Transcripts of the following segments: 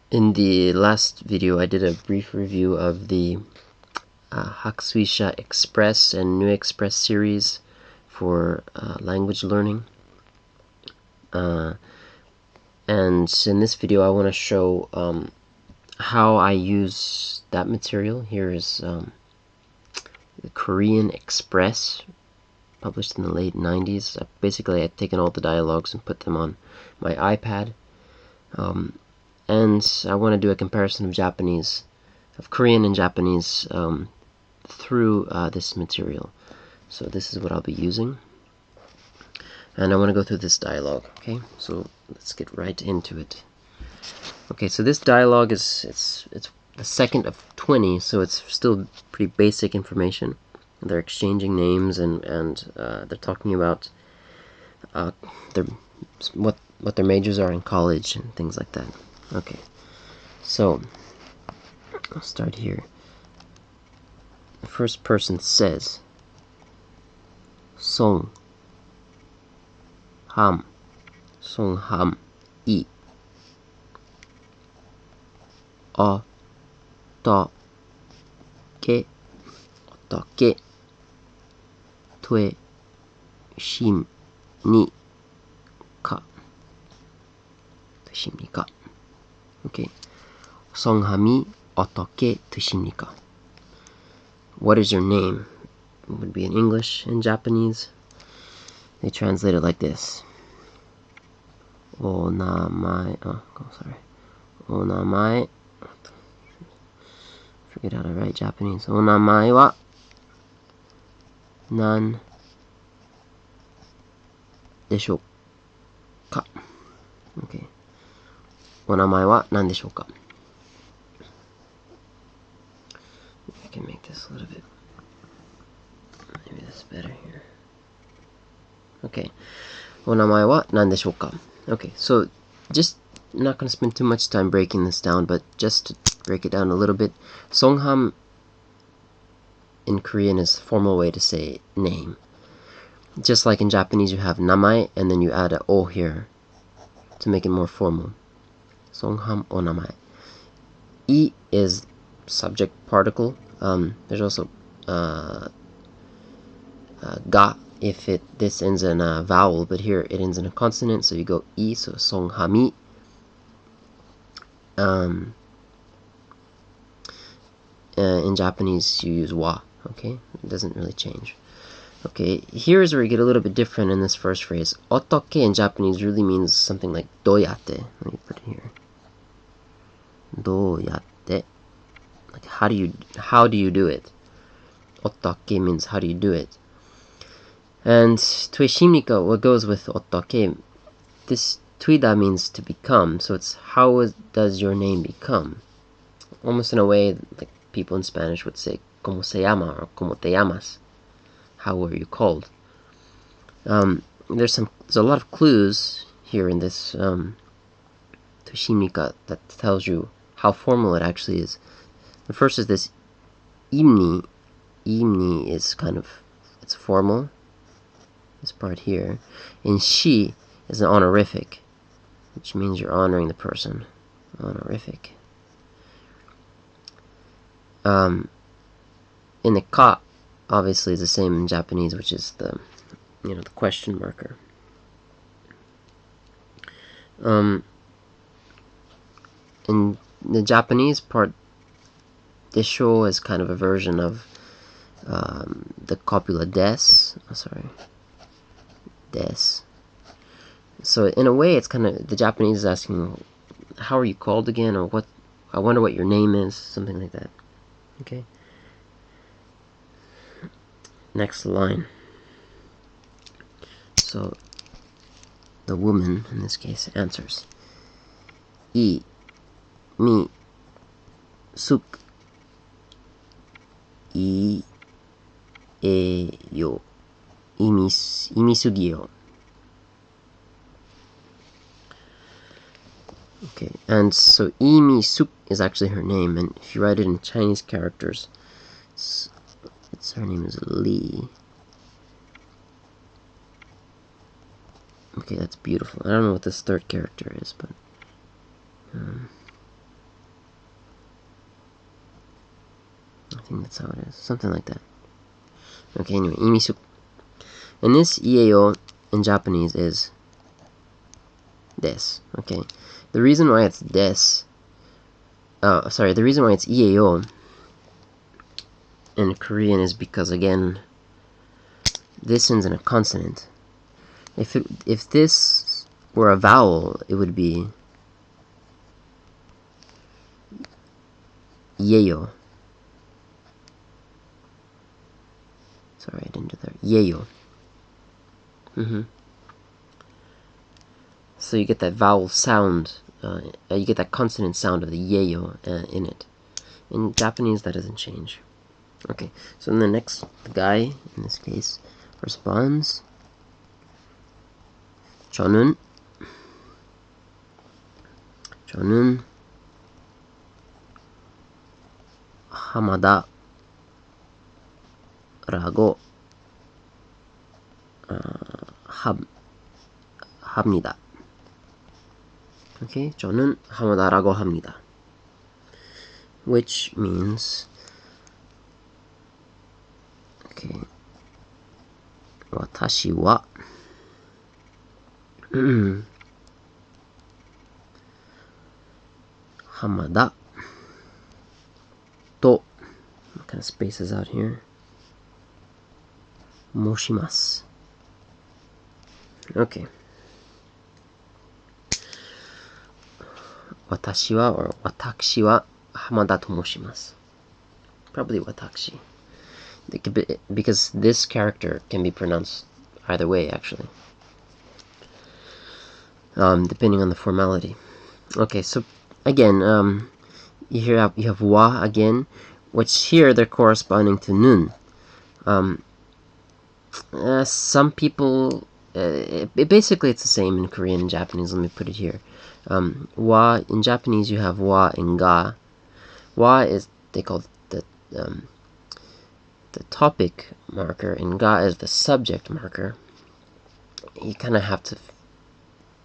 In the last video, I did a brief review of the Hakusui Express and New Express series for language learning. And in this video, I want to show how I use that material. Here is the Korean Express, published in the late 90s. Basically, I've taken all the dialogues and put them on my iPad. And I want to do a comparison of Korean and Japanese through this material. So this is what I'll be using. And I want to go through this dialogue, okay? So let's get right into it. Okay, so this dialogue it's the second of 20, so it's still pretty basic information. They're exchanging names and they're talking about what their majors are in college and things like that. Okay, so I'll start here. The first person says, Song Ham I 어떻게 되십니까? Okay. 성함이 어떻게 되십니까? What is your name? It would be in English and Japanese. They translate it like this. Onamae. Onamae. Forget how to write Japanese. Onamae wa nan deshou ka? Okay. Onamae wa nan deshou ka? I can make this a little bit. Maybe that's better here. Okay. Onamae wa nan deshou ka? Okay, so just not going to spend too much time breaking this down, but just to break it down a little bit. Songham in Korean is a formal way to say name. Just like in Japanese, you have namae, and then you add a o here to make it more formal. Songham o namae. I is subject particle. There's also ga if this ends in a vowel, but here it ends in a consonant, so you go I, so songhami. In Japanese, you use wa. Okay, it doesn't really change. Okay, here's where you get a little bit different in this first phrase. Otoke in Japanese really means something like doyate. Let me put it here. Doyate. Like how do you do it? Otoke means how do you do it? And tueshimika, what goes with otoke, this tuida means to become, so it's how does your name become? Almost in a way like people in Spanish would say como se llama or como te llamas. How were you called? There's a lot of clues here in this tueshimika that tells you how formal it actually is. The first is this imni. Imni is it's formal. This part here. And shi is an honorific, which means you're honoring the person. Honorific. In the ka, obviously, is the same in Japanese, which is the question marker. In the Japanese part, desho is kind of a version of the copula des. Des. So in a way, it's kind of the Japanese is asking, how are you called again, or what? I wonder what your name is, something like that. Okay. Next line. So the woman in this case answers. I, mi, suk, I, e, yo. Imisugiyo. Okay, and so Imisuk is actually her name, and if you write it in Chinese characters, her name is Li. Okay, that's beautiful. I don't know what this third character is, but think that's how it is. Something like that. Okay, anyway, imisu. And this ieo in Japanese is des. Okay. The reason why it's des, the reason why it's ieo in Korean is because, again, this ends in a consonant. If this were a vowel, it would be ieo. Sorry, I didn't do that. Ieo. So you get that vowel sound, you get that consonant sound of the ieo in it. In Japanese, that doesn't change. Okay, so then the guy, in this case, responds, 저는 하마다라고 합니다. Okay, 저는 하마다라고 합니다. Which means, okay, 私は하마다と kind of spaces out here 申します. Okay. 私は or 私は浜田と申します. Probably 私. Because this character can be pronounced either way, actually. Depending on the formality. Okay, so again, you have wa again, which here they're corresponding to nun. Some people, basically it's the same in Korean and Japanese. Let me put it here. Wa in Japanese you have wa and ga. Wa is, they call it the topic marker, and ga is the subject marker. You kind of have to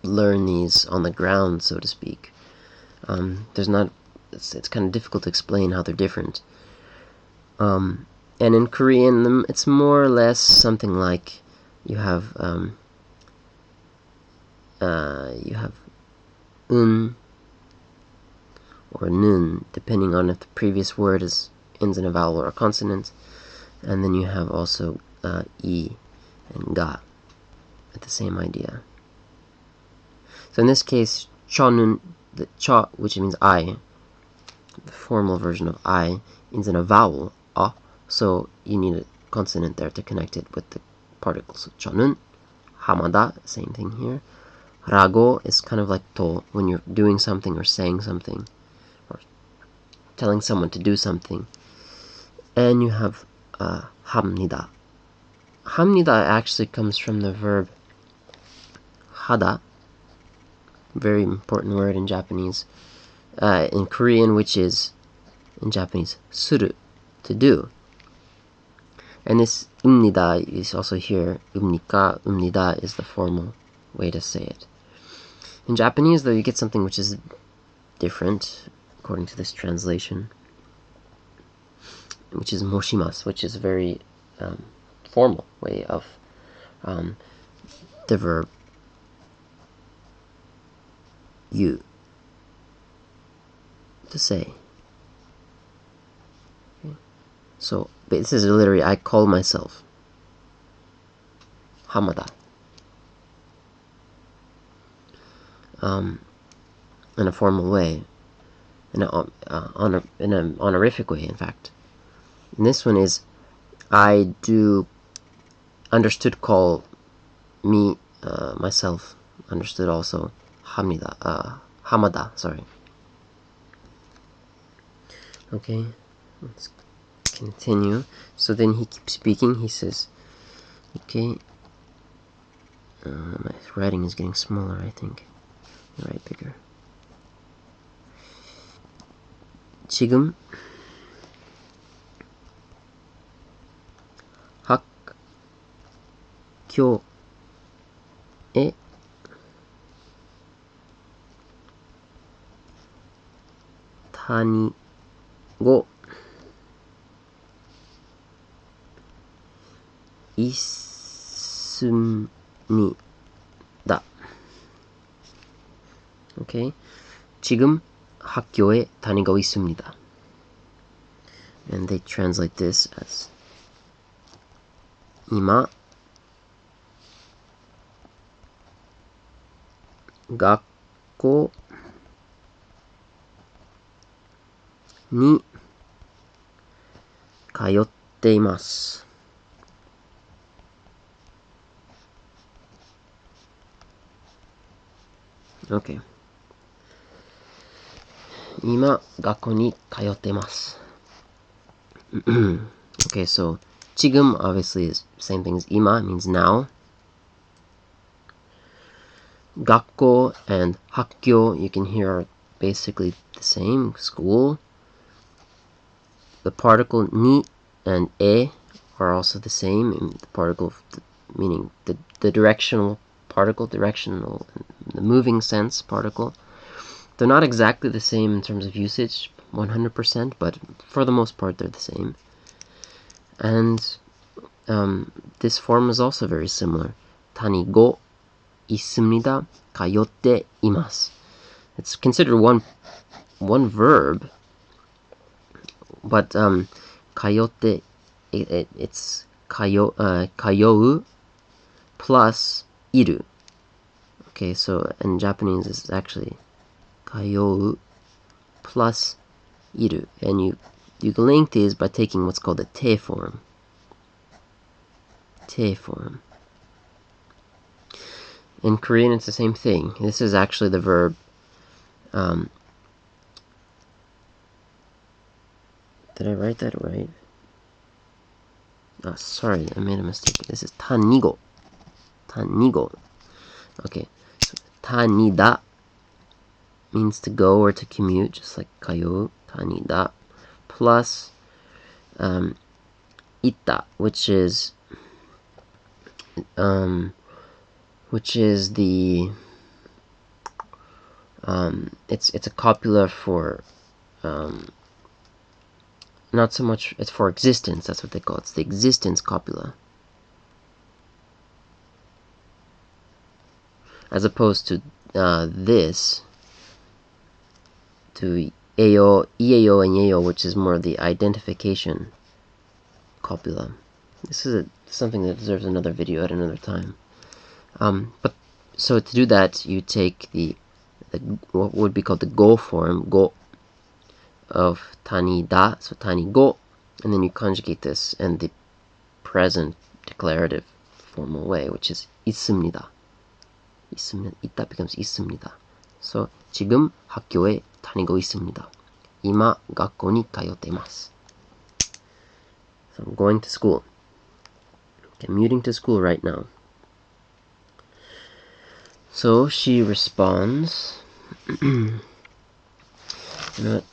learn these on the ground, so to speak. It's kind of difficult to explain how they're different. And in Korean, it's more or less something like you have un or nun, depending on if the previous word ends in a vowel or a consonant, and then you have also I and ga, with the same idea. So in this case, chonun, the cha, which means I, the formal version of I, ends in a vowel, a, so you need a consonant there to connect it with the particles. So chonun, hamada, same thing here. Rago is kind of like to, when you're doing something or saying something, or telling someone to do something. And you have hamnida. Hamnida actually comes from the verb hada, very important word in Japanese, in Korean, which is in Japanese suru, to do. And this umnida is also here. Umnika, umnida is the formal way to say it. In Japanese, though, you get something which is different according to this translation, which is moshimasu, which is a very formal way of the verb you, to say. Okay. So this is literally, I call myself Hamada. In a formal way, in an honorific way, in fact. And this one is, I do understood call me, myself, understood also Hamada, sorry. Okay, let's continue. So then he keeps speaking. He says, okay, my writing is getting smaller, I think. You write bigger. 지금 학교에 다니고 있습니다. Okay. 지금 학교에 다니고 있습니다. And they translate this as 今学校に通っています。Okay. 今学校に通っています。Okay, so 지금 obviously is same thing as 今 means now. 学校 and 학교 you can hear are basically the same, school. The particle ni and e are also the same. The particle meaning the directional particle, directional, the moving sense particle. They're not exactly the same in terms of usage, 100%, but for the most part they're the same. And this form is also very similar. 다니고 있습니다. 가요tte imasu. It's considered one verb, but 가요tte it's 가요우 plus iru. Okay, so in Japanese it's actually 가요우 plus iru, and you link these by taking what's called the te form. Te form. In Korean, it's the same thing. This is actually the verb. Did I write that right? Oh, sorry, I made a mistake. This is 다니고. 다니고. Okay, so 다니다 means to go or to commute, just like 가요. 다니다 plus 있다, which is the it's a copula for not so much, it's for existence. That's what they call it. It's the existence copula, as opposed to this, to eyo, ieo, and yeo, which is more the identification copula. This is something that deserves another video at another time. But so to do that, you take the what would be called the go form, go, of 다니다, so 다니고, and then you conjugate this in the present declarative formal way, which is 있습니다. 있다 becomes 있습니다. So 지금 학교에 다니고 있습니다. 今学校に通っています. So I'm going to school. Commuting to school right now. So she responds. You know what?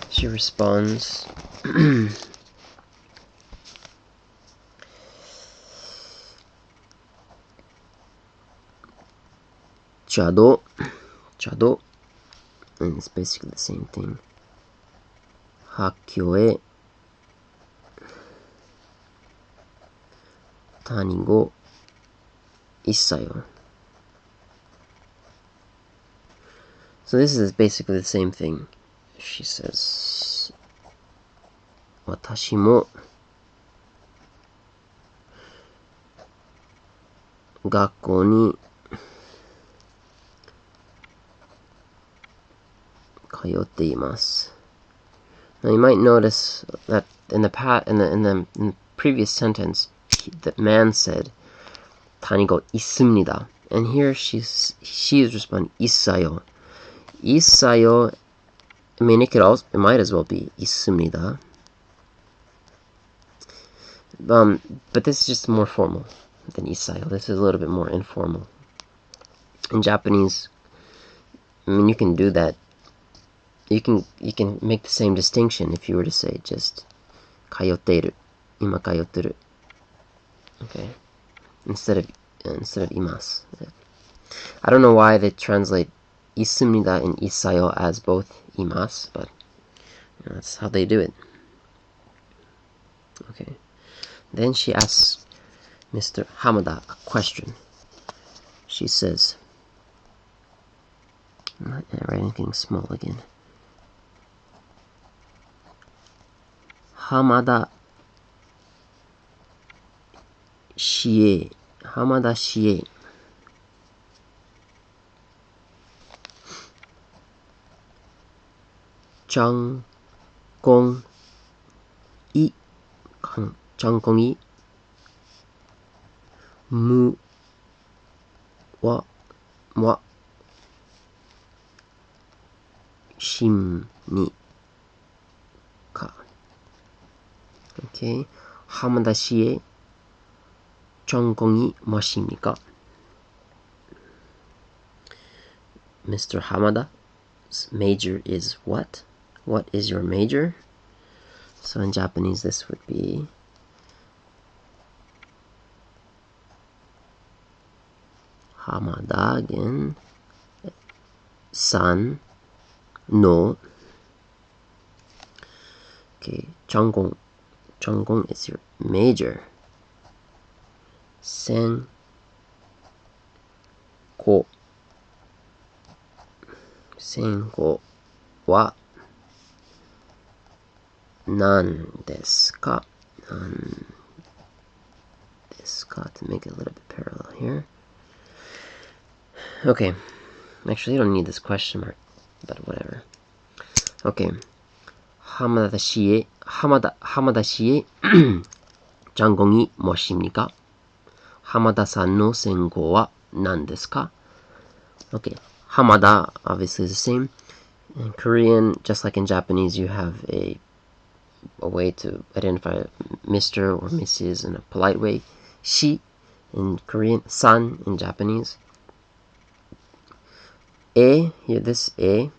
She responds. 저도, and it's basically the same thing. 학교에 다니고 있어요. So this is basically the same thing. She says, 私も学校に通っています. Now you might notice that in the previous sentence, the man said 다니고 있습니다, and here she is responding 있어요. 있어요. I mean, it might as well be 있습니다. But this is just more formal than 있어요. This is a little bit more informal. In Japanese, I mean, you can do that. You can make the same distinction if you were to say just 通っている, 今通ってる. Okay, instead of います. I don't know why they translate 있습니다 and 있어요 as both います, but that's how they do it. Okay. Then she asks Mr. Hamada a question. She says, my writing's getting small again. Hamada Shie. Hamada Shie. Chang Gong I. Chang Gong I. Mu wa shim ni ka. Okay. Hamada Shie. Chang Gong I wa shim ni ka. Mr. Hamada's major is what? What is your major? So in Japanese this would be Hamada again. San no. Okay, Changgong. Changgong is your major. Sen ko. Senko wa nan desu ka? Nan desu ka, to make it a little bit parallel here. Okay, actually you don't need this question mark, but whatever. Okay, Hamada Shie, Hamada Shie, Changgong I mo shimnika? Hamada-san no senko wa nan desu ka? Okay, Hamada obviously is the same. In Korean, just like in Japanese, you have a way to identify Mr. or Mrs. in a polite way. Shi in Korean, san in Japanese. E, here this E,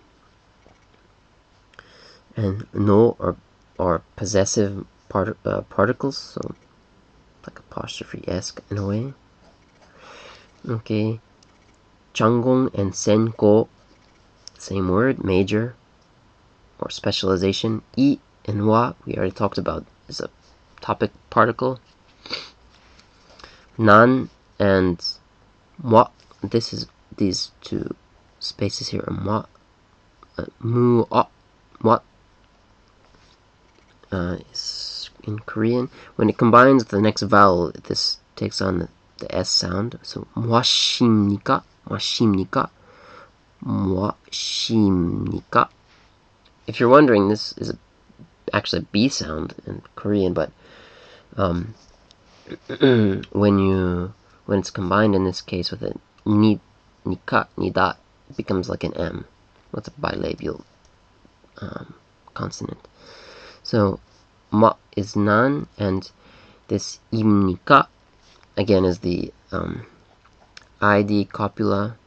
and no are possessive particles, so like apostrophe-esque in a way. Okay, Changgong and senko, same word, major or specialization. I and wa, we already talked about, is a topic particle. Nan and moi, this is these two spaces here are moi. Mu moi is in Korean. When it combines with the next vowel, this takes on the S sound. So moi shimnika, moi shimnika, moi shimnika. If you're wondering, this is actually a B sound in Korean, but when it's combined in this case with a ni, nika, nida, it becomes like an M. That's a bilabial consonant. So ma is nan, and this imnika again is the ID copula,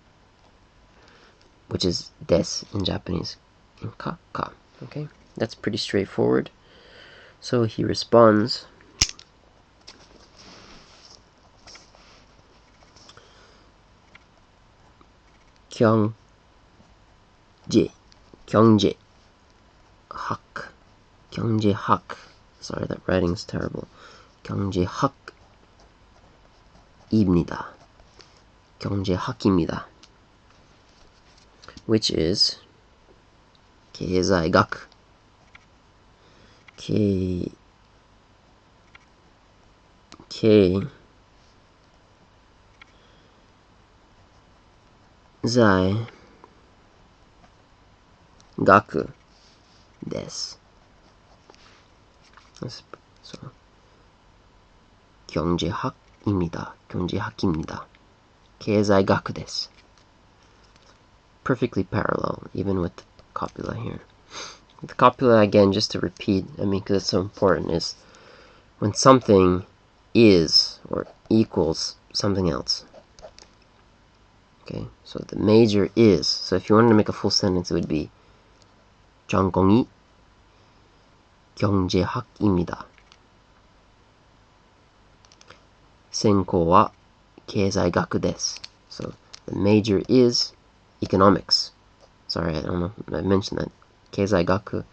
which is des in Japanese, and ka. Okay, that's pretty straightforward. So he responds, Kyongje hak. Sorry, that writing's terrible. Kyongje hak 입니다. 경제 학입니다. Which is 계산학. 계산학です. So, 경제학입니다. 경제학입니다. 계산학です. Perfectly parallel, even with the copula here. The copula, again, just to repeat, because it's so important, is when something is or equals something else. Okay, so the major is. So if you wanted to make a full sentence, it would be 전공이 경제학입니다.専攻は 経済学です. So the major is economics. Sorry, I don't know if I mentioned that. 経済学.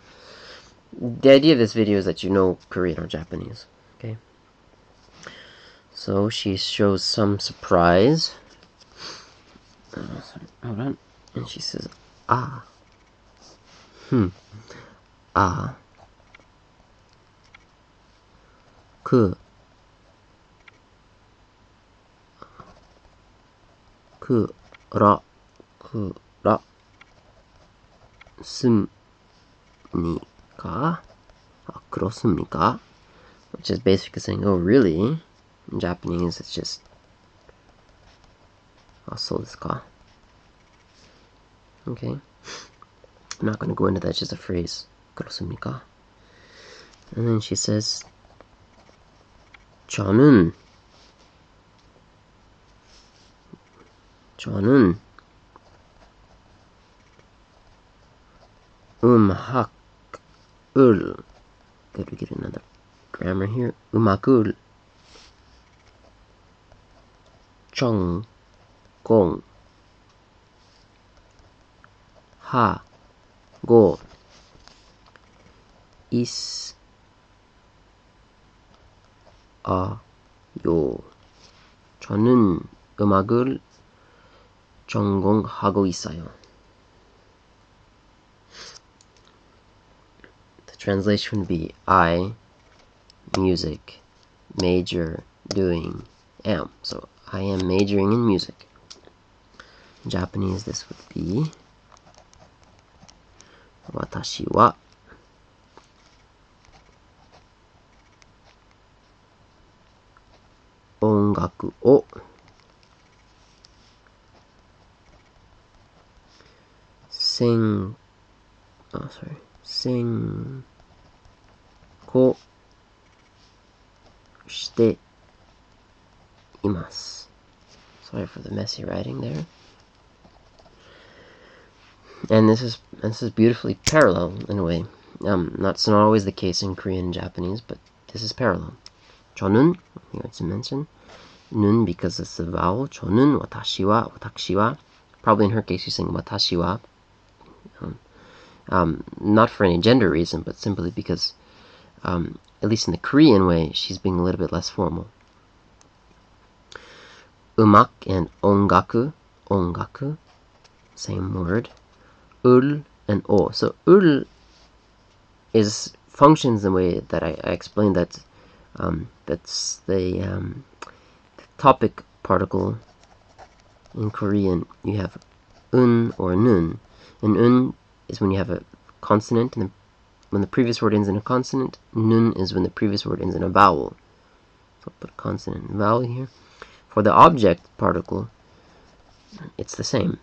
The idea of this video is that you know Korean or Japanese. Okay. So she shows some surprise. Hold on. And she says, ah. Ah. Ku. Kura. Kura. Sumnika. Kurosumnika. Which is basically saying, oh, really? In Japanese, it's just, so desu ka? Okay. I'm not going to go into that, it's just a phrase. Kurosumnika. And then she says, 저는 음악을, gotta get another grammar here. 음악을 전공하고 있어요. 저는 음악을 전공하고 있어요. The translation would be I, music, major, doing, am. So I am majoring in music. In Japanese, this would be 私は音楽を専攻しています。Sorry for the messy writing there. And this is beautifully parallel in a way. That's not always the case in Korean and Japanese, but this is parallel. 저는, here it's mentioned. nun because it's the vowel. 저는, watashi wa. Probably in her case she's saying watashi wa. Not for any gender reason, but simply because, at least in the Korean way, she's being a little bit less formal. 음악 and ongaku, same word. ul and o. So ul functions in the way that I explained that that's the topic particle in Korean. You have un or nun, and un is when you have a consonant, and when the previous word ends in a consonant. Nun is when the previous word ends in a vowel. So I'll put a consonant and vowel here. For the object particle, it's the same.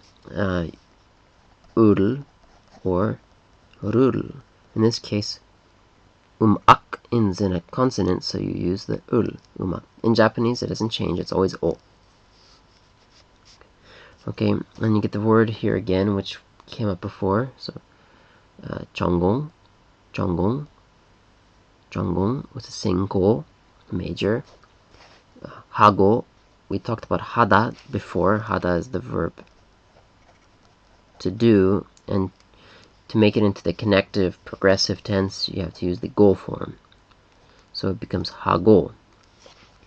Ul or rul. In this case, ak ends in a consonant, so you use the ul, umak. In Japanese, it doesn't change, it's always o. Okay, and you get the word here again, which came up before. So, 전공, with a single major. 하고, we talked about hada before. Hada is the verb to do, and to make it into the connective progressive tense, you have to use the go form. So it becomes hago.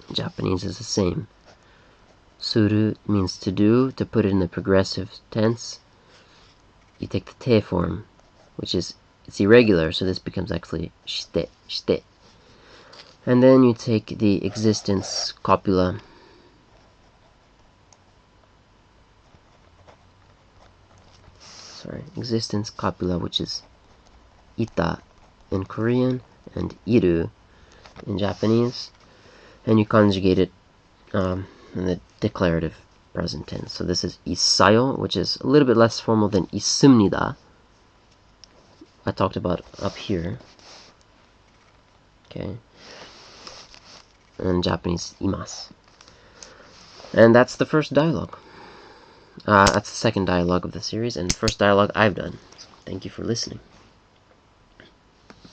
In Japanese is the same. Suru means to do. To put it in the progressive tense, you take the te form, which is, it's irregular, so this becomes actually shite. And then you take the existence copula. Existence copula, which is ita in Korean and iru in Japanese, and you conjugate it in the declarative present tense. So this is isayo, which is a little bit less formal than 있습니다. I talked about up here. Okay. And in Japanese, imasu. And that's the first dialogue. That's the second dialogue of the series, and the first dialogue I've done. So thank you for listening.